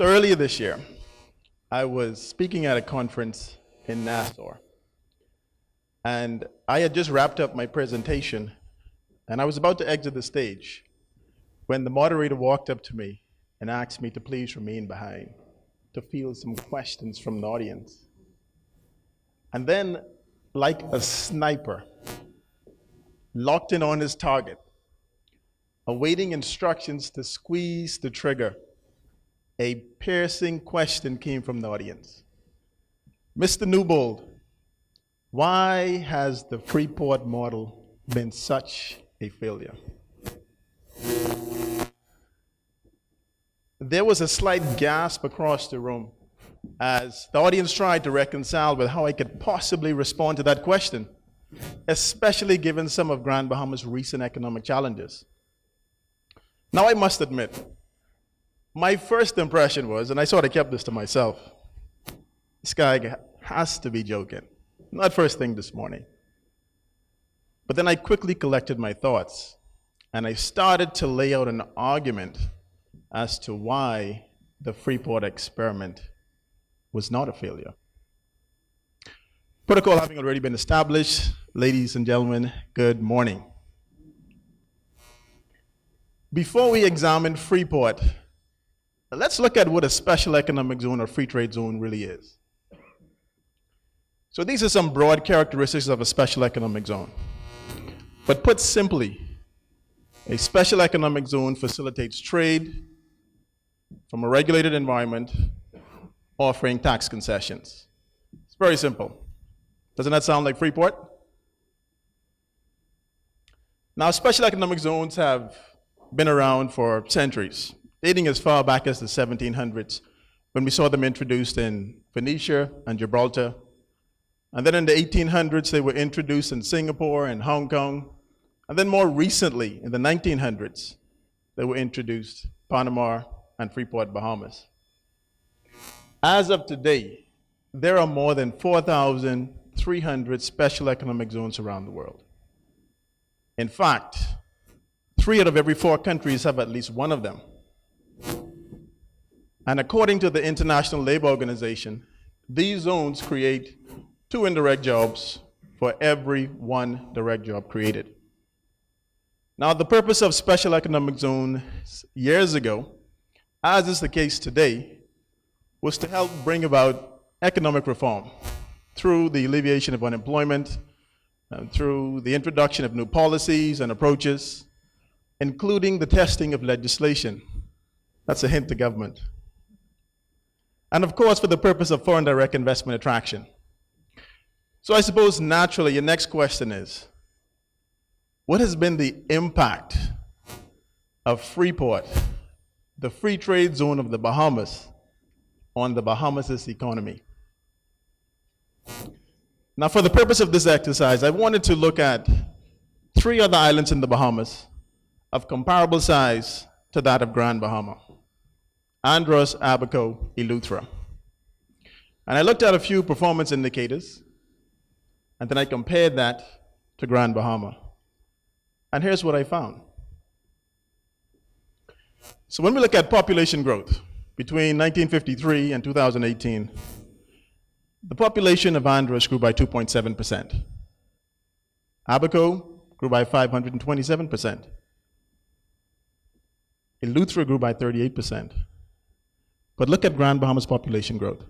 So earlier this year, I was speaking at a conference in Nassau, and I had just wrapped up my presentation, and I was about to exit the stage when the moderator walked up to me and asked me to please remain behind to field some questions from the audience. And then, like a sniper, locked in on his target, awaiting instructions to squeeze the trigger, a piercing question came from the audience. Mr. Newbold, why has the Freeport model been such a failure? There was a slight gasp across the room as the audience tried to reconcile with how I could possibly respond to that question, especially given some of Grand Bahama's recent economic challenges. Now, I must admit, my first impression was, and I sort of kept this to myself, this guy has to be joking. Not first thing this morning. But then I quickly collected my thoughts, and I started to lay out an argument as to why the Freeport experiment was not a failure. Protocol having already been established, ladies and gentlemen, good morning. Before we examine Freeport, let's look at what a special economic zone or free trade zone really is. So these are some broad characteristics of a special economic zone. But put simply, a special economic zone facilitates trade from a regulated environment, offering tax concessions. It's very simple. Doesn't that sound like Freeport? Now, special economic zones have been around for centuries, dating as far back as the 1700s, when we saw them introduced in Phoenicia and Gibraltar. And then in the 1800s, they were introduced in Singapore and Hong Kong. And then more recently, in the 1900s, they were introduced Panama and Freeport, Bahamas. As of today, there are more than 4,300 special economic zones around the world. In fact, 3 out of every 4 countries have at least one of them. And according to the International Labor Organization, these zones create 2 indirect jobs for every 1 direct job created. Now, the purpose of special economic zones years ago, as is the case today, was to help bring about economic reform through the alleviation of unemployment, through the introduction of new policies and approaches, including the testing of legislation. That's a hint to government. And of course, for the purpose of foreign direct investment attraction. So I suppose naturally your next question is, what has been the impact of Freeport, the free trade zone of the Bahamas, on the Bahamas' economy? Now, for the purpose of this exercise, I wanted to look at 3 other islands in the Bahamas of comparable size to that of Grand Bahama: Andros, Abaco, Eleuthera. And I looked at a few performance indicators, and then I compared that to Grand Bahama. And here's what I found. So when we look at population growth between 1953 and 2018, the population of Andros grew by 2.7%. Abaco grew by 527%. Eleuthera grew by 38%. But look at Grand Bahama's population growth.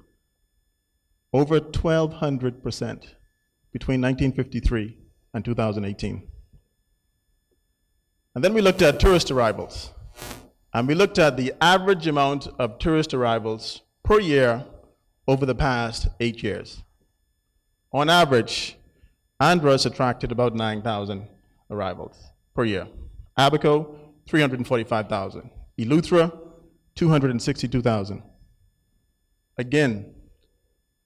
Over 1,200% between 1953 and 2018. And then we looked at tourist arrivals. And we looked at the average amount of tourist arrivals per year over the past 8 years. On average, Andros attracted about 9,000 arrivals per year. Abaco, 345,000. Eleuthera, 262,000. Again,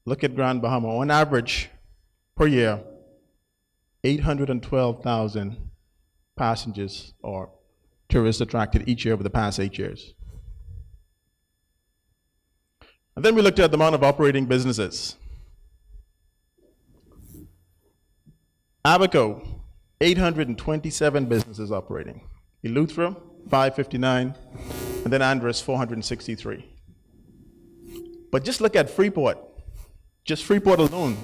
look at Grand Bahama. On average, per year, 812,000 passengers or tourists attracted each year over the past 8 years. And then we looked at the amount of operating businesses. Abaco, 827 businesses operating. Eleuthera, 559, and then Andros, 463. But just look at Freeport, just Freeport alone.